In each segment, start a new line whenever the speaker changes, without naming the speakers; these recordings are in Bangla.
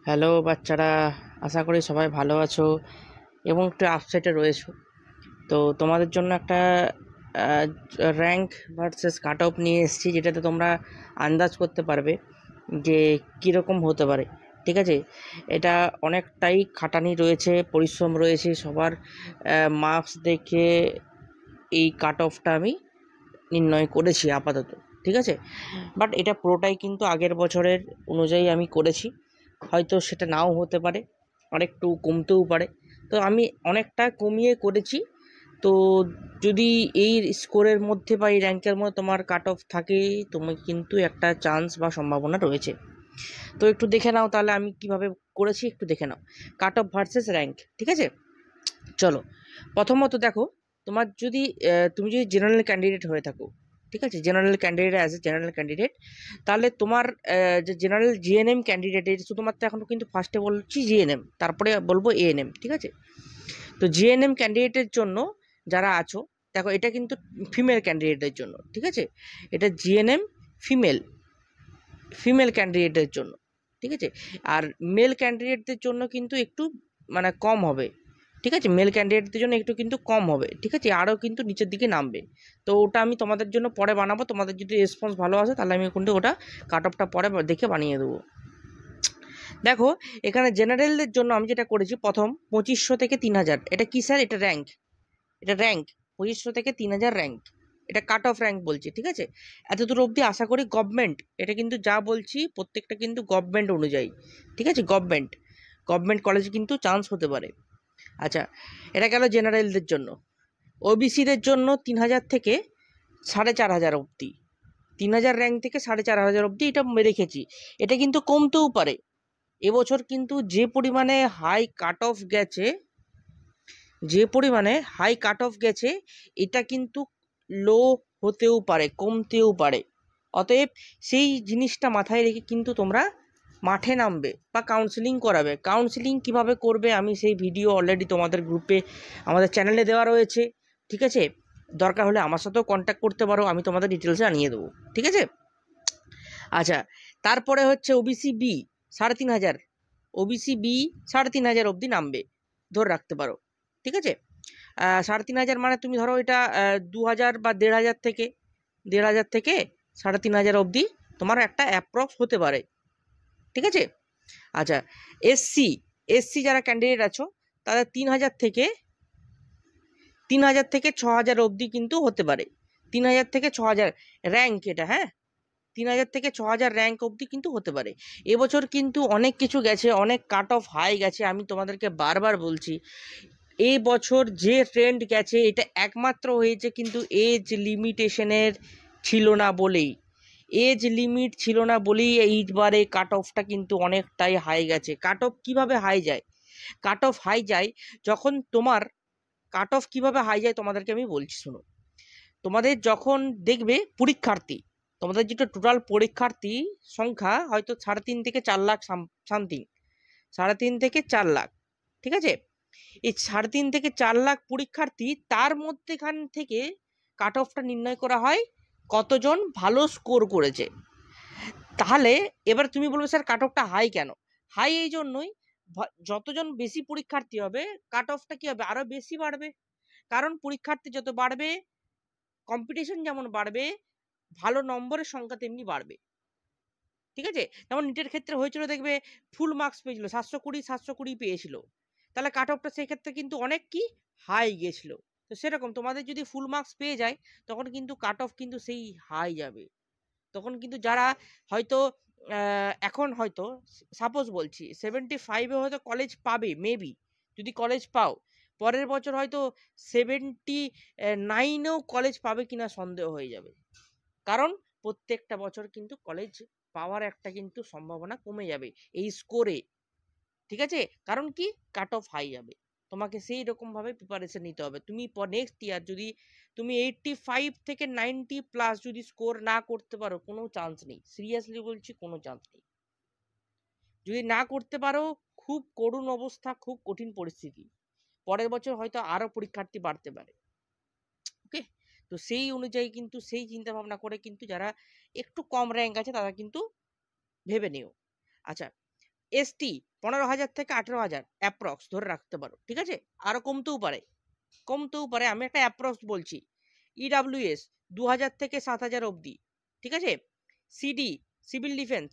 হ্যালো বাচ্চারা, আশা করি সবাই ভালো আছো এবং একটু আপসেটে রয়েছো। তো তোমাদের জন্য একটা র্যাঙ্ক ভার্সেস কাট অফ নিয়ে এসেছি, যেটাতে তোমরা আন্দাজ করতে পারবে যে কীরকম হতে পারে। ঠিক আছে, এটা অনেকটাই খাটানি রয়েছে, পরিশ্রম রয়েছে সবার। মার্কস দেখে এই কাট অফটা আমি নির্ণয় করেছি আপাতত। ঠিক আছে, বাট এটা পুরোটাই কিন্তু আগের বছরের অনুযায়ী আমি করেছি, হয়তো সেটা নাও হতে পারে, আরেকটু কমতেও পারে। তো আমি অনেকটা কমিয়ে করেছি। তো যদি এই স্কোরের মধ্যে বা এই র্যাঙ্কের মধ্যে তোমার কাট অফ থাকে, তুমি কিন্তু একটা চান্স বা সম্ভাবনা রয়েছে। তো একটু দেখে নাও তাহলে আমি কিভাবে করেছি, একটু দেখে নাও। কাট অফ ভার্সেস র্যাঙ্ক, ঠিক আছে। চলো, প্রথমত দেখো, তোমার যদি তুমি যদি জেনারেল ক্যান্ডিডেট হয়ে থাকো, ঠিক আছে, general candidate as a general candidate, তাহলে তোমার যে জেনারেল জিএনএম ক্যান্ডিডেটের শুধুমাত্র এখন কিন্তু ফার্স্টে বলছি জিএনএম, তারপরে বলবো এএনএম, ঠিক আছে। তো জিএনএম ক্যান্ডিডেটের জন্য যারা আছো, দেখো এটা কিন্তু ফিমেল ক্যান্ডিডেটের জন্য, ঠিক আছে। এটা জিএনএম ফিমেল ফিমেল ক্যান্ডিডেটের জন্য, ঠিক আছে। আর মেল ক্যান্ডিডেটদের জন্য কিন্তু একটু মানে কম হবে, ঠিক আছে। মেল ক্যান্ডিডেটদের জন্য একটু কিন্তু কম হবে, ঠিক আছে, আরও কিন্তু নিচের দিকে নামবে। তো ওটা আমি তোমাদের জন্য পরে বানাবো, তোমাদের যদি রেসপন্স ভালো আসে তাহলে আমি কিন্তু ওটা কাট অফটা পরে দেখে বানিয়ে দেবো। দেখো, এখানে জেনারেলদের জন্য আমি যেটা করেছি, প্রথম 2500 থেকে 3000, এটা কি স্যার? এটা র্যাঙ্ক, এটা র্যাঙ্ক 2500 থেকে 3000 র্যাঙ্ক, এটা কাট অফ র্যাঙ্ক বলছি, ঠিক আছে। এত দূর অবধি আশা করি গভর্নমেন্ট, এটা কিন্তু যা বলছি প্রত্যেকটা কিন্তু গভর্নমেন্ট অনুযায়ী, ঠিক আছে। গভর্নমেন্ট কলেজে কিন্তু চান্স হতে পারে। আচ্ছা, এটা গেল জেনারেলদের জন্য। ওবিসিদের জন্য 3000 থেকে 4500 অবধি, 3000 র্যাঙ্ক থেকে 4500 অবধি এটা রেখেছি। এটা কিন্তু কমতেও পারে। এবছর কিন্তু যে পরিমাণে হাই কাট অফ গেছে, এটা কিন্তু লো হতেও পারে, কমতেও পারে। অতএব সেই জিনিসটা মাথায় রেখে কিন্তু তোমরা মাঠে নামবে বা কাউন্সিলিং করাবে। কাউন্সিলিং কিভাবে করবে আমি সেই ভিডিও অলরেডি তোমাদের গ্রুপে, আমাদের চ্যানেলে দেওয়া রয়েছে, ঠিক আছে। দরকার হলে আমার সাথেও কন্ট্যাক্ট করতে পারো, আমি তোমাদের ডিটেলসে জানিয়ে দেবো, ঠিক আছে। আচ্ছা, তারপরে হচ্ছে ওবিসি বি 3500, ওবিসি বি 3500 অবধি নামবে, ধরে রাখতে পারো, ঠিক আছে। 3500 মানে তুমি ধরো এটা 2000 বা 1500 থেকে 3500 অবধি তোমার একটা অ্যাপ্রক্স হতে পারে, ঠিক আছে। আচ্ছা, এসসি এসসি যারা ক্যান্ডিডেট আছো, তাদের 3000 থেকে 6000 অবধি কিন্তু হতে পারে। 3000 থেকে 6000 র্যাঙ্ক এটা, হ্যাঁ, 3000 থেকে 6000 র্যাঙ্ক অবধি কিন্তু হতে পারে। এবছর কিন্তু অনেক কিছু গেছে, অনেক কাট অফ হাই গেছে, আমি তোমাদেরকে বারবার বলছি। এই বছর যে ট্রেন্ড গেছে, এটা একমাত্র হয়েছে কিন্তু এজ লিমিটেশনের ছিল না বলেই, এজ লিমিট ছিল না বলেই এইবারে কাট অফটা কিন্তু অনেকটাই হাই গেছে। কাট অফ কীভাবে হাই যায়? কাট অফ হাই যায় যখন তোমার, কাট অফ কীভাবে হাই যায় তোমাদেরকে আমি বলছি, শোনো। তোমাদের যখন দেখবে পরীক্ষার্থী, তোমাদের যেটা টোটাল পরীক্ষার্থী সংখ্যা হয়তো 3.5 থেকে 4 লাখ সামথিং, 3.5 থেকে 4 লাখ, ঠিক আছে। এই 3.5 থেকে 4 লাখ পরীক্ষার্থী, তার মধ্যেখান থেকে কাট অফটা নির্ণয় করা হয় কতজন ভালো স্কোর করেছে। তাহলে এবার তুমি বলবে স্যার কাট অফটা হাই কেন? হাই এই জন্যই, যতজন বেশি পরীক্ষার্থী হবে কাট অফটা কি হবে, আরো বেশি বাড়বে। কারণ পরীক্ষার্থী যত বাড়বে, কম্পিটিশন যেমন বাড়বে, ভালো নম্বরের সংখ্যা তেমনি বাড়বে, ঠিক আছে। যেমন নিটের ক্ষেত্রে হয়েছিল, দেখবে ফুল মার্কস পেয়েছিল 720 পেয়েছিল, তাহলে কাট অফটা সেক্ষেত্রে কিন্তু অনেক কি হাই গেছিল। তো সেরকম তোমাদের যদি ফুল মার্কস পেয়ে যায়, তখন কিন্তু কাট অফ কিন্তু সেই হাই যাবে। তখন কিন্তু যারা হয়তো এখন হয়তো সাপোজ বলছি 75-এ হয়তো কলেজ পাবে, মেবি যদি কলেজ পাও, পরের বছর হয়তো 79-এও কলেজ পাবে কিনা সন্দেহ হয়ে যাবে। কারণ প্রত্যেকটা বছর কিন্তু কলেজ পাওয়ার একটা কিন্তু সম্ভাবনা কমে যাবে এই স্কোরে, ঠিক আছে। কারণ কি, কাট অফ হাই যাবে। তোমাকে সেই রকম ভাবে প্রিপারেশন নিতে হবে। তুমি নেক্সট ইয়ার যদি তুমি 85 থেকে 90 প্লাস যদি স্কোর না করতে পারো, কোনো চান্স নেই, সিরিয়াসলি বলছি, কোনো চান্স নেই। যদি না করতে পারো, খুব করুণ অবস্থা, খুব কঠিন পরিস্থিতি, পরের বছর হয়তো আরো পরীক্ষার্থী বাড়তে পারে, ওকে। তো সেই অনুযায়ী কিন্তু সেই চিন্তা ভাবনা করে কিন্তু যারা একটু কম র্যাঙ্ক আছে তারা কিন্তু ভেবে নিও। আচ্ছা, এসটি 15,000 থেকে 18,000 অ্যাপ্রক্স ধরে রাখতে পারো, ঠিক আছে? আরও কমতেও পারে, আমি একটা অ্যাপ্রক্স বলছি। ইডাব্লিউএস 2,000 থেকে 7,000 অবধি, ঠিক আছে? সিডি সিভিল ডিফেন্স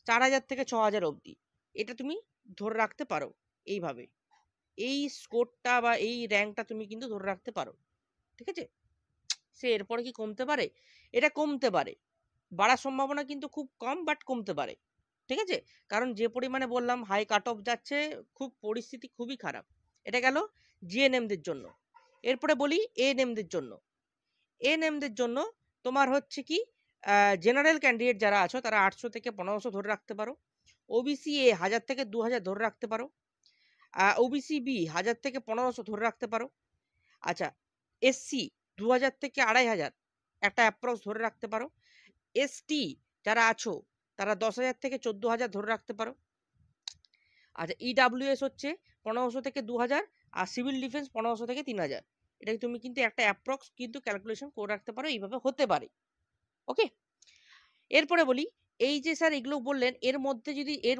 4,000 থেকে 6,000 অবধি, এটা তুমি ধরে রাখতে পারো। এইভাবে এই স্কোরটা বা এই র্যাঙ্কটা তুমি কিন্তু ধরে রাখতে পারো, ঠিক আছে? সে এরপরে কি কমতে পারে? এটা কমতে পারে, বাড়ার সম্ভাবনা কিন্তু খুব কম, বাট কমতে পারে, ঠিক আছে? কারণ যে পরিমাণে বললাম হাই কাট অফ যাচ্ছে, খুব পরিস্থিতি খুবই খারাপ। এটা গেল জিএনএমদের জন্য। এরপরে বলি এএনএমদের জন্য। এএনএমদের জন্য তোমার হচ্ছে কি, জেনারেল ক্যান্ডিডেট যারা আছো তারা 800 থেকে 1500 ধরে রাখতে পারো। ওবিসি এ 1000 থেকে 2000 ধরে রাখতে পারো। ওবিসি বি 1000 থেকে 1500 ধরে রাখতে পারো। আচ্ছা, এসসি 2000 থেকে 2500 একটা অ্যাপ্রক্স ধরে রাখতে পারো। এসটি যারা আছো তারা 10,000 থেকে 14,000 ধরে রাখতে পারো। আচ্ছা, ইডাব্লিউএস হচ্ছে 1500 থেকে 2000, আর সিভিল ডিফেন্স 1500 থেকে 3000। এটা তুমি কিন্তু একটা অ্যাপ্রক্স কিন্তু ক্যালকুলেশন করে রাখতে পারো, এইভাবে হতে পারে। ওকে, এরপরে বলি, এই যে স্যার এগুলো বললেন, এর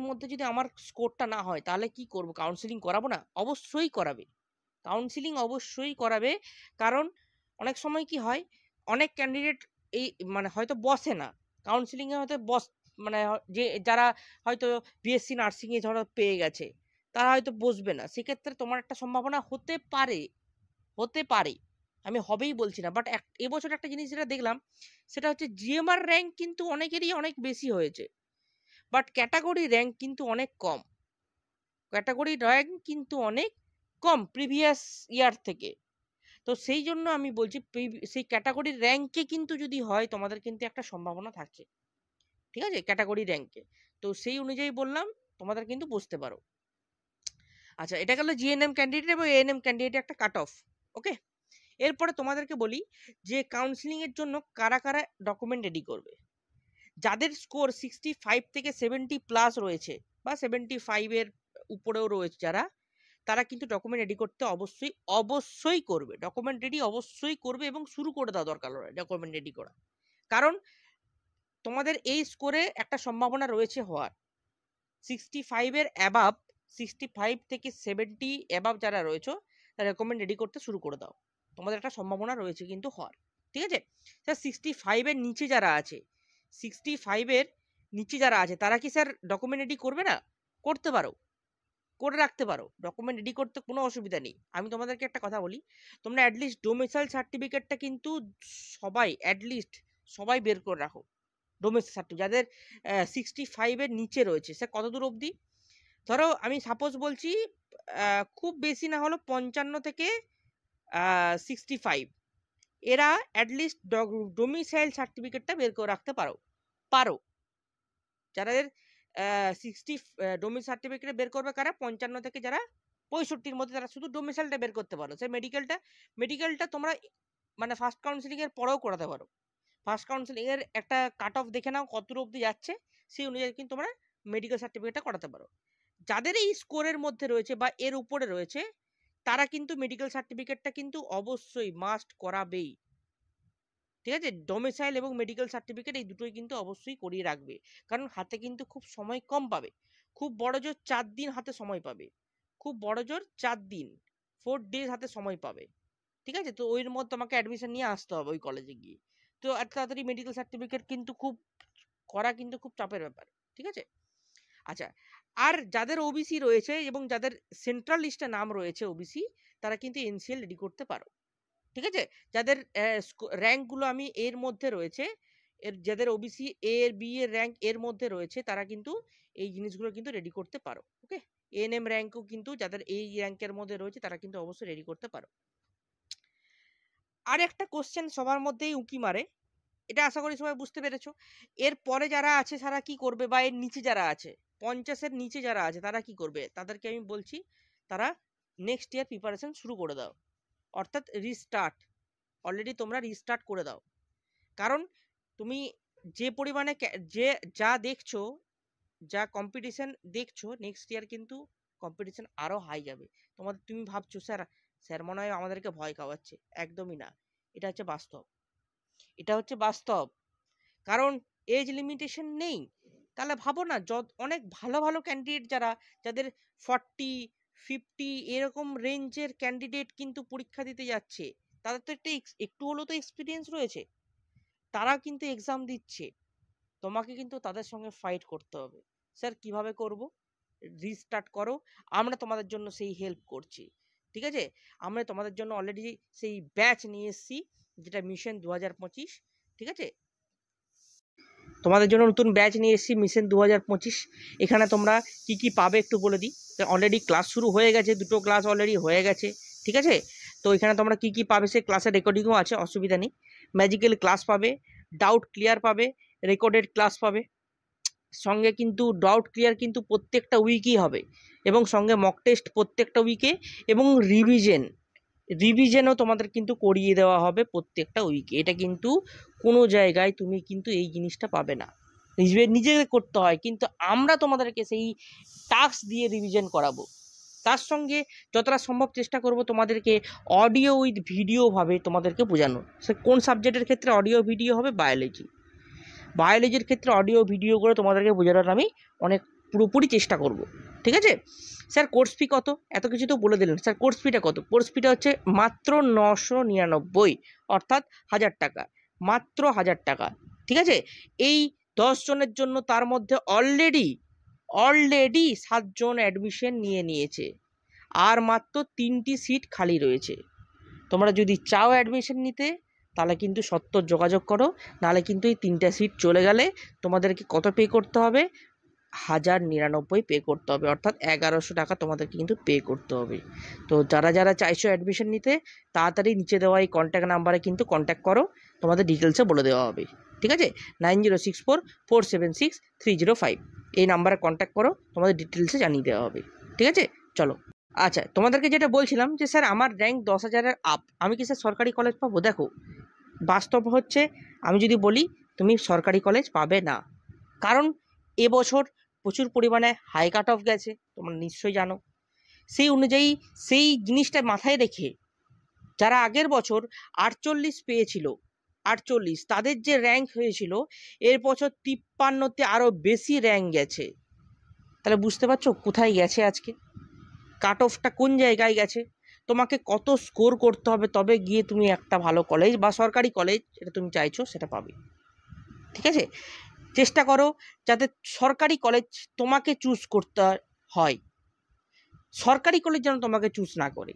মধ্যে যদি আমার স্কোরটা না হয় তাহলে কি করব? কাউন্সিলিং করাবো না? অবশ্যই করাবে, কাউন্সিলিং অবশ্যই করাবে। কারণ অনেক সময় কি হয়, অনেক ক্যান্ডিডেট এই মানে হয়তো বসে না কাউন্সিলিংয়ে, হয়তো মানে যে যারা হয়তো বিএসসি নার্সিংয়ে ধরো পেয়ে গেছে, তারা হয়তো বসবে না। সেক্ষেত্রে তোমার একটা সম্ভাবনা হতে পারে, আমি হবেই বলছি না, বাট এবছর একটা জিনিস যেটা দেখলাম সেটা হচ্ছে জিএমআর র্যাঙ্ক কিন্তু অনেকেরই অনেক বেশি হয়েছে, বাট ক্যাটাগরি র্যাঙ্ক কিন্তু অনেক কম। প্রিভিয়াস ইয়ার থেকে। তো সেই জন্য আমি বলছি সেই ক্যাটাগরির র্যাঙ্কে কিন্তু যদি হয় তোমাদের কিন্তু একটা সম্ভাবনা থাকছে, ঠিক আছে? ক্যাটাগরি র্যাঙ্কে, তো সেই অনুযায়ী বললাম তোমাদের কিন্তু বুঝতে পারো। আচ্ছা, এটা গেল জিএনএম ক্যান্ডিডেট এবং এএনএম ক্যান্ডিডেট একটা কাট অফ। ওকে, এরপরে তোমাদেরকে বলি যে কাউন্সিলিং এর জন্য কারা কারা ডকুমেন্ট রেডি করবে। যাদের স্কোর 65 থেকে 70 প্লাস রয়েছে বা 75 এর উপরেও রয়েছে যারা, তারা কিন্তু ডকুমেন্ট রেডি করতে অবশ্যই করবে। ডকুমেন্ট রেডি অবশ্যই করবে এবং শুরু করে দেওয়া দরকার ডকুমেন্ট রেডি করা। কারণ তোমাদের এই স্কোরে একটা সম্ভাবনা রয়েছে হওয়ার। 65 এর অ্যাবাভ, 65 থেকে 70 অ্যাবাভ যারা রয়েছে তারা ডকুমেন্ট রেডি করতে শুরু করে দাও, তোমাদের একটা সম্ভাবনা রয়েছে কিন্তু হওয়ার, ঠিক আছে? স্যার 65 এর নিচে যারা আছে, 65 এর নিচে যারা আছে তারা কি স্যার ডকুমেন্ট রেডি করবে না? করতে পারো, করে রাখতে পারো, ডকুমেন্ট রেডি করতে কোনো অসুবিধা নেই। আমি তোমাদেরকে একটা কথা বলি, তোমরা অ্যাটলিস্ট ডোমিসাইল সার্টিফিকেটটা কিন্তু সবাই বের করে রাখো। ডোমিসাইল সার্টিফিকেট যাদের 65 এর নিচে রয়েছে, সে কত দূর অবধি? ধরো আমি সাপোজ বলছি, খুব বেশি না হলো 55 থেকে 65, এরা অ্যাটলিস্ট ডোমিসাইল সার্টিফিকেটটা বের করে রাখতে পারো। যাদের 60 ডোমিসাইল সার্টিফিকেট বের করবে কারা, 55 থেকে যারা 65-র মধ্যে, তারা শুধু ডোমিসাইলটা বের করতে পারো। সেই মেডিকেলটা তোমরা মানে ফার্স্ট কাউন্সিলিং এর পরেও করাতে পারো। ফার্স্ট কাউন্সিলিং এর একটা কাট অফ দেখে নাও কত অবধি যাচ্ছে, সেই অনুযায়ী কিন্তু তোমরা মেডিকেল সার্টিফিকেটটা করাতে পারো। যাদের এই স্কোরের মধ্যে রয়েছে বা এর উপরে রয়েছে, তারা কিন্তু মেডিকেল সার্টিফিকেটটা কিন্তু অবশ্যই মাস্ট করাবেই, ঠিক আছে? ডোমিসাইল এবং মেডিকেল সার্টিফিকেট এই দুটোই কিন্তু অবশ্যই করিয়ে রাখবে। কারণ হাতে কিন্তু খুব সময় কম পাবে, খুব বড় জোর 4 দিন হাতে সময় পাবে, খুব বড় জোর 4 দিন, 4 ডেজ হাতে সময় পাবে, ঠিক আছে? তো ওইর মধ্যে তোমাকে অ্যাডমিশন নিয়ে আসতে হবে ওই কলেজে গিয়ে। তো এত তাড়াতাড়ি মেডিকেল সার্টিফিকেট কিন্তু খুব চাপের ব্যাপার, ঠিক আছে? আচ্ছা, আর যাদের ওবিসি রয়েছে এবং যাদের সেন্ট্রাল লিস্টে নাম রয়েছে ওবিসি, তারা কিন্তু এনসিএল রেডি করতে পারো, ঠিক আছে? যাদের র্যাঙ্কগুলো আমি এর মধ্যে রয়েছে, যাদের ওবিসি এ এর বি এর র্যাঙ্ক এর মধ্যে রয়েছে, তারা কিন্তু এই জিনিসগুলো কিন্তু রেডি করতে পারো। ওকে, এএনএম র্যাঙ্কও কিন্তু যাদের এই র্যাঙ্কের মধ্যে রয়েছে তারা কিন্তু অবশ্যই রেডি করতে পারো। আর একটা কোশ্চেন সবার মধ্যেই উঁকি মারে, এটা আশা করি সবাই বুঝতে পেরেছো। এর পরে যারা আছে তারা কি করবে, বা এর নিচে যারা আছে, 50-এর নিচে যারা আছে তারা কি করবে? তাদেরকে আমি বলছি, তারা নেক্সট ইয়ার প্রিপারেশন শুরু করে দাও, অর্থাৎ রিস্টার্ট। অলরেডি তোমরা রিস্টার্ট করে দাও। কারণ তুমি যে পরিমাণে যা দেখছো, যা কম্পিটিশন দেখছো, নেক্সট ইয়ার কিন্তু কম্পিটিশন আরো হাই যাবে। তুমি ভাবছো স্যার মনে হয় আমাদেরকে ভয় খাওয়াচ্ছে, একদমই না। এটা হচ্ছে বাস্তব। কারণ এজ লিমিটেশন নেই, তাহলে ভাবো না, অনেক ভালো ভালো ক্যান্ডিডেট যাদের 40-50 এরকম রেঞ্জের ক্যান্ডিডেট কিন্তু পরীক্ষা দিতে যাচ্ছে, তাদের তো একটু হলেও তো এক্সপিরিয়েন্স রয়েছে, তারা কিন্তু এক্সাম দিচ্ছে। তোমাকে কিন্তু তাদের সঙ্গে ফাইট করতে হবে। স্যার কিভাবে করব? রিস্টার্ট করো, আমরা তোমাদের জন্য সেই হেল্প করছি। ঠিক আছে, আমরা তোমাদের জন্য অলরেডি সেই ব্যাচ নিয়ে এসেছি, যেটা মিশন 2025। ঠিক আছে, তোমাদের জন্য নতুন ব্যাচ নিয়ে এসেছি মিশন 2025। এখানে তোমরা কি কি পাবে একটু বলে দিই। অলরেডি ক্লাস শুরু হয়ে গেছে, 2টো ক্লাস অলরেডি হয়ে গেছে। ঠিক আছে, তো এখানে তোমরা কি কি পাবে, সেই ক্লাসের রেকর্ডিংও আছে, অসুবিধা নেই। ম্যাজিক্যাল ক্লাস পাবে, ডাউট ক্লিয়ার পাবে, রেকর্ডেড ক্লাস পাবে, সঙ্গে কিন্তু ডাউট ক্লিয়ার কিন্তু প্রত্যেকটা উইকই হবে, এবং সঙ্গে মক টেস্ট প্রত্যেকটা উইকে, এবং রিভিশনও তোমাদের কিন্তু করিয়ে দেওয়া হবে প্রত্যেকটা উইকে। এটা কিন্তু কোনো জায়গায় তুমি কিন্তু এই জিনিসটা পাবে না, নিজে করতে হয়, কিন্তু আমরা তোমাদেরকে সেই টাস্ক দিয়ে রিভিশন করাবো। তার সঙ্গে যতটা সম্ভব চেষ্টা করব তোমাদেরকে অডিও উইথ ভিডিও ভাবে তোমাদেরকে বোঝানো। সে কোন সাবজেক্টের ক্ষেত্রে অডিও ভিডিও হবে? বায়োলজির ক্ষেত্রে অডিও ভিডিও করে তোমাদেরকে বোঝানোর আমি অনেক পুরোপুরি চেষ্টা করব। ঠিক আছে স্যার, কোর্স ফি কত? এত কিছু তো বলে দিলেন, স্যার কোর্স ফিটা কত? কোর্স ফিটা হচ্ছে মাত্র 999, অর্থাৎ 1000 টাকা, মাত্র 1000 টাকা। ঠিক আছে, এই 10 জনের জন্য, তার মধ্যে অলরেডি 7 জন অ্যাডমিশন নিয়েছে, আর মাত্র 3টি সিট খালি রয়েছে। তোমরা যদি চাও অ্যাডমিশন নিতে, তাহলে কিন্তু সত্ত্বর যোগাযোগ করো, নাহলে কিন্তু এই 3টা সিট চলে গেলে তোমাদেরকে কত পে করতে হবে? 1099 পে করতে হবে, অর্থাৎ 1100 টাকা তোমাদেরকে কিন্তু পে করতে হবে। তো যারা চাইছো অ্যাডমিশন নিতে, তাড়াতাড়ি নিচে দেওয়া এই কন্ট্যাক্ট নাম্বারে কিন্তু কন্ট্যাক্ট করো, তোমাদের ডিটেলসে বলে দেওয়া হবে। ঠিক আছে, 9064476305 এই নাম্বারে কন্ট্যাক্ট করো, তোমাদের ডিটেলসে জানিয়ে দেওয়া হবে। ঠিক আছে, চলো। আচ্ছা, তোমাদেরকে যেটা বলছিলাম যে স্যার আমার র্যাঙ্ক 10,000-এর আপ, আমি কি স্যার সরকারি কলেজ পাবো? দেখো, বাস্তব হচ্ছে, আমি যদি বলি তুমি সরকারি কলেজ পাবে না, কারণ এবছর প্রচুর পরিমাণে হাই কাট অফ গেছে, তোমরা নিশ্চয়ই জানো। সেই অনুযায়ী সেই জিনিসটা মাথায় রেখে যারা আগের বছর 48 পেয়েছিল, 48, তাদের যে র্যাঙ্ক হয়েছিল এর বছর 53-তে আরও বেশি র্যাঙ্ক গেছে। তাহলে বুঝতে পারছো কোথায় গেছে আজকে, কাট অফটা কোন জায়গায় গেছে। তোমাকে কত স্কোর করতে হবে তবে গিয়ে তুমি একটা ভালো কলেজ বা সরকারি কলেজ যেটা তুমি চাইছো সেটা পাবে। ঠিক আছে, চেষ্টা করো যাতে সরকারি কলেজ তোমাকে চুজ করতে হয়, সরকারি কলেজ যেন তোমাকে চুজ না করে,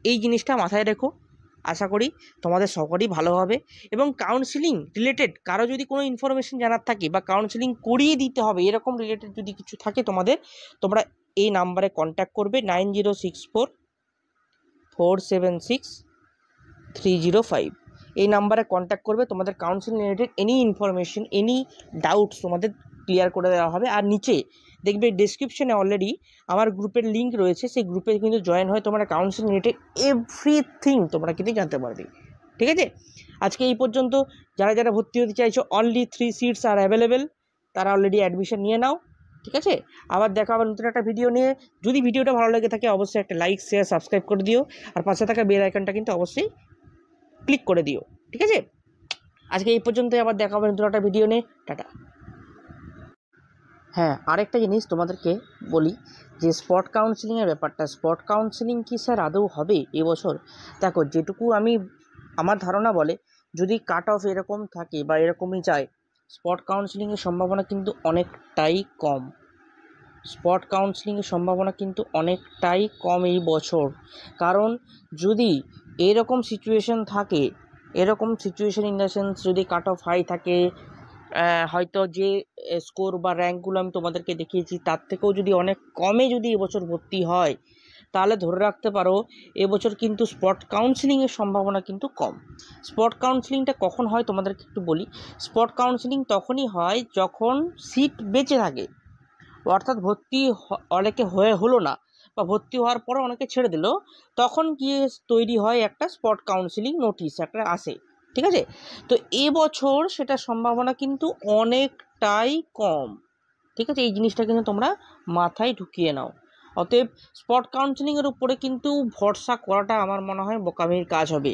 এই জিনিসটা মাথায় রেখো। আশা করি তোমাদের সকলেই ভালো হবে। এবং কাউন্সিলিং রিলেটেড কারো যদি কোনো ইনফরমেশন জানার থাকে বা কাউন্সিলিং করিয়ে দিতে হবে এরকম রিলেটেড যদি কিছু থাকে তোমাদের, তোমরা এই নাম্বারে কন্ট্যাক্ট করবে 9064476305। এই নাম্বারে কন্ট্যাক্ট করবে, তোমাদের counselling related any information, any doubts তোমাদের ক্লিয়ার করে দেওয়া হবে। আর নিচে দেখবে ডেসক্রিপশনে অলরেডি আমার গ্রুপের লিঙ্ক রয়েছে, সেই গ্রুপে কিন্তু জয়েন হয়ে তোমরা কাউন্সিলিং রিলেটেড এভরিথিং তোমরা কিন্তু জানতে পারবে। ঠিক আছে, আজকে এই পর্যন্ত। যারা ভর্তি হতে চাইছো, অনলি 3 সিটস আর অ্যাভেলেবেল, তারা অলরেডি অ্যাডমিশন নিয়ে নাও। ঠিক আছে, আবার দেখা হবে নতুন একটা ভিডিও নিয়ে। যদি ভিডিওটা ভালো লেগে থাকে অবশ্যই একটা লাইক, শেয়ার, সাবস্ক্রাইব করে দিও, আর পাশে থাকা বেল আইকনটা কিন্তু অবশ্যই ক্লিক করে দিও। ঠিক আছে, আজকে এই পর্যন্তই, আবার দেখা হবে নতুন একটা ভিডিও নিয়ে। টাটা। হ্যাঁ, আরেকটা জিনিস তোমাদেরকে বলি, যে স্পট কাউন্সিলিংয়ের ব্যাপারটা, স্পট কাউন্সিলিং কি স্যার আদৌ হবে এবছর? দেখো, যেটুকু আমার ধারণা বলে, যদি কাট অফ এরকম থাকে বা এরকমই যায়, স্পট কাউন্সিলিংয়ের সম্ভাবনা কিন্তু অনেকটাই কম। এই বছর। কারণ যদি এরকম সিচুয়েশন থাকে, এরকম সিচুয়েশন ইন দ্য সেন্স যদি কাট অফ হাই থাকে, হয়তো যে স্কোর বা র্যাঙ্কগুলো আমি তোমাদেরকে দেখিয়েছি তার থেকেও যদি অনেক কমে যদি এবছর ভর্তি হয়, তাহলে ধরে রাখতে পারো এবছর কিন্তু স্পট কাউন্সিলিংয়ের সম্ভাবনা কিন্তু কম। স্পট কাউন্সিলিংটা কখন হয় তোমাদেরকে একটু বলি। স্পট কাউন্সিলিং তখনই হয় যখন সিট বেঁচে থাকে, অর্থাৎ ভর্তি অনেকে হলো না, বা ভর্তি হওয়ার পরে অনেকে ছেড়ে দিল, তখন গিয়ে তৈরি হয় একটা স্পট কাউন্সিলিং নোটিশ একটা আসে। ঠিক আছে, তো এবছর সেটার সম্ভাবনা কিন্তু অনেকটাই কম। ঠিক আছে, এই জিনিসটা কিন্তু তোমরা মাথায় ঢুকিয়ে নাও। অতএব স্পট কাউন্সিলিংয়ের উপরে কিন্তু ভরসা করাটা আমার মনে হয় বোকামির কাজ হবে।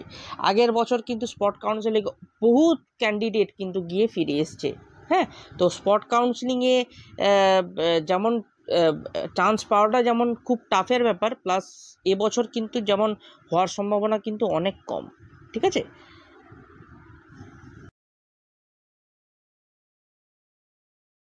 আগের বছর কিন্তু স্পট কাউন্সিলিং বহু ক্যান্ডিডেট কিন্তু গিয়ে ফিরে এসছে। হ্যাঁ, তো স্পট কাউন্সিলিংয়ে যেমন চান্স পাওয়াটা যেমন খুব টাফের ব্যাপার, প্লাস এবছর কিন্তু যেমন হওয়ার সম্ভাবনা কিন্তু অনেক কম, ঠিক আছে?